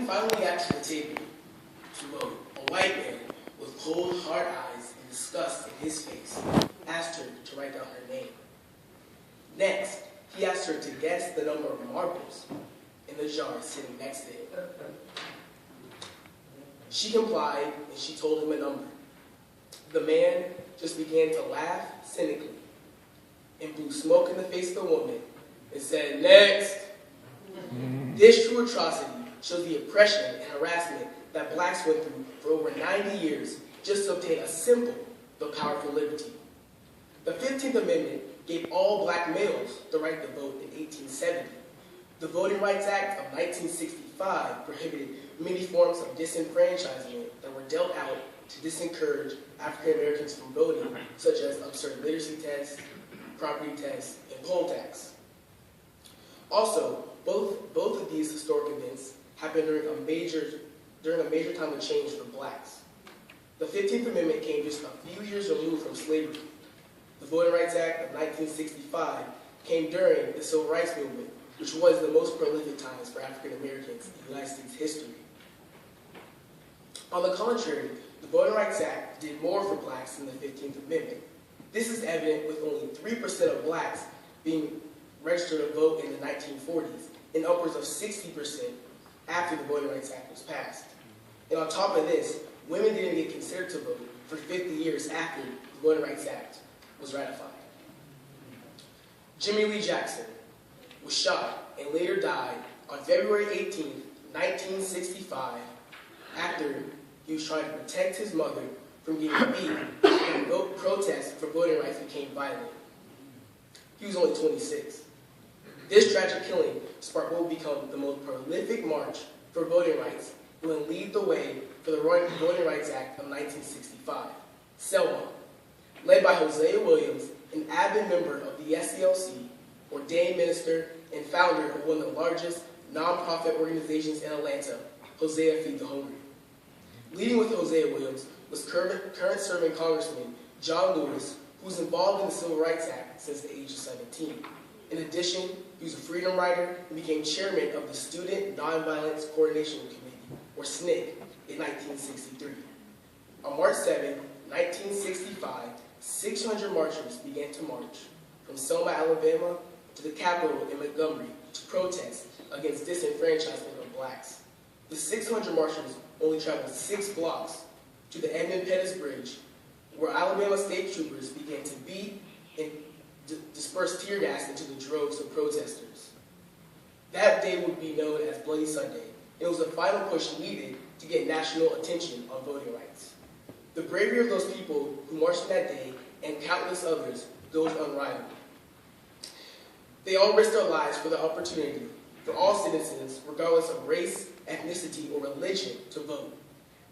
woman finally got to the table to vote, a white man with cold, hard eyes and disgust in his face asked her to write down her name. Next, he asked her to guess the number of marbles in the jar sitting next to him. She complied, and she told him a number. The man just began to laugh cynically and blew smoke in the face of the woman and said, "Next." This true atrocity shows the oppression and harassment that blacks went through for over 90 years just to obtain a simple but powerful liberty. The 15th Amendment gave all black males the right to vote in 1870. The Voting Rights Act of 1965 prohibited many forms of disenfranchisement that were dealt out to disencourage African Americans from voting, such as absurd literacy tests, property tests, and poll tax. Also, both of these historic events happened during a major time of change for blacks. The 15th Amendment came just a few years removed from slavery. The Voting Rights Act of 1965 came during the Civil Rights Movement, which was the most prolific times for African Americans in the United States history. On the contrary, the Voting Rights Act did more for blacks than the 15th Amendment. This is evident with only 3% of blacks being registered to vote in the 1940s, and upwards of 60% after the Voting Rights Act was passed. And on top of this, women didn't get considered to vote for 50 years after the Voting Rights Act was ratified. Jimmy Lee Jackson was shot and later died on February 18, 1965, after he was trying to protect his mother from getting beat and protests for voting rights became violent. He was only 26. This tragic killing sparked what would become the most prolific march for voting rights and would lead the way for the Voting Rights Act of 1965, Selma. Led by Hosea Williams, an avid member of the SCLC, ordained minister and founder of one of the largest nonprofit organizations in Atlanta, Hosea Feed the Hungry. Leading with Hosea Williams was current serving Congressman John Lewis, who was involved in the Civil Rights Act since the age of 17. In addition, he was a freedom rider and became chairman of the Student Nonviolence Coordination Committee, or SNCC, in 1963. On March 7, 1965, 600 marchers began to march from Selma, Alabama, to the Capitol in Montgomery to protest against disenfranchisement of blacks. The 600 marchers only traveled 6 blocks to the Edmund Pettus Bridge, where Alabama state troopers began to beat and disperse tear gas into the droves of protesters. That day would be known as Bloody Sunday. It was the final push needed to get national attention on voting rights. The bravery of those people who marched that day and countless others goes unrivaled. They all risked their lives for the opportunity for all citizens, regardless of race, ethnicity, or religion, to vote.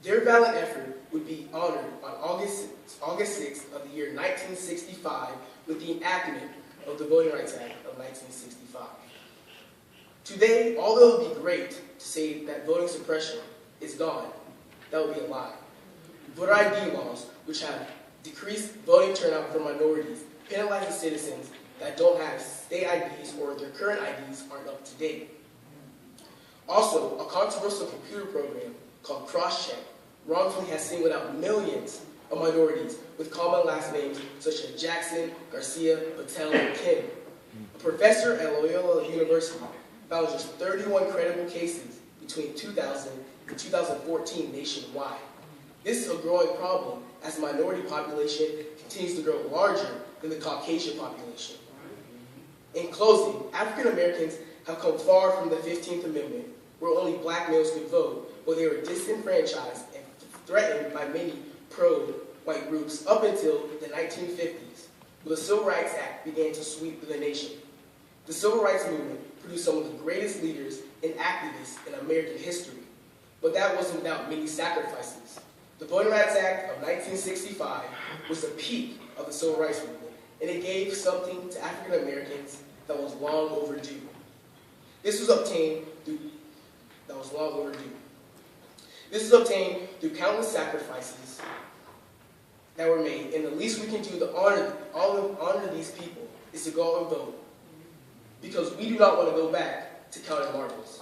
Their valiant effort would be honored on August 6th of the year 1965 with the enactment of the Voting Rights Act of 1965. Today, although it would be great to say that voting suppression is gone, that would be a lie. Voter ID laws, which have decreased voting turnout for minorities, penalize the citizens that don't have state IDs or their current IDs aren't up to date. Also, a controversial computer program called Crosscheck wrongfully has singled out millions of minorities with common last names such as Jackson, Garcia, Patel, and Kim. A professor at Loyola University found just 31 credible cases between 2000 and 2014 nationwide. This is a growing problem as the minority population continues to grow larger than the Caucasian population. In closing, African Americans have come far from the 15th Amendment, where only black males could vote, where they were disenfranchised and threatened by many pro-white groups up until the 1950s, when the Civil Rights Act began to sweep the nation. The Civil Rights Movement produced some of the greatest leaders and activists in American history, but that wasn't without many sacrifices. The Voting Rights Act of 1965 was the peak of the Civil Rights Movement, and it gave something to African Americans that was long overdue. This was obtained through countless sacrifices that were made, and the least we can do to honor these people is to go out and vote, because we do not want to go back to counting marbles.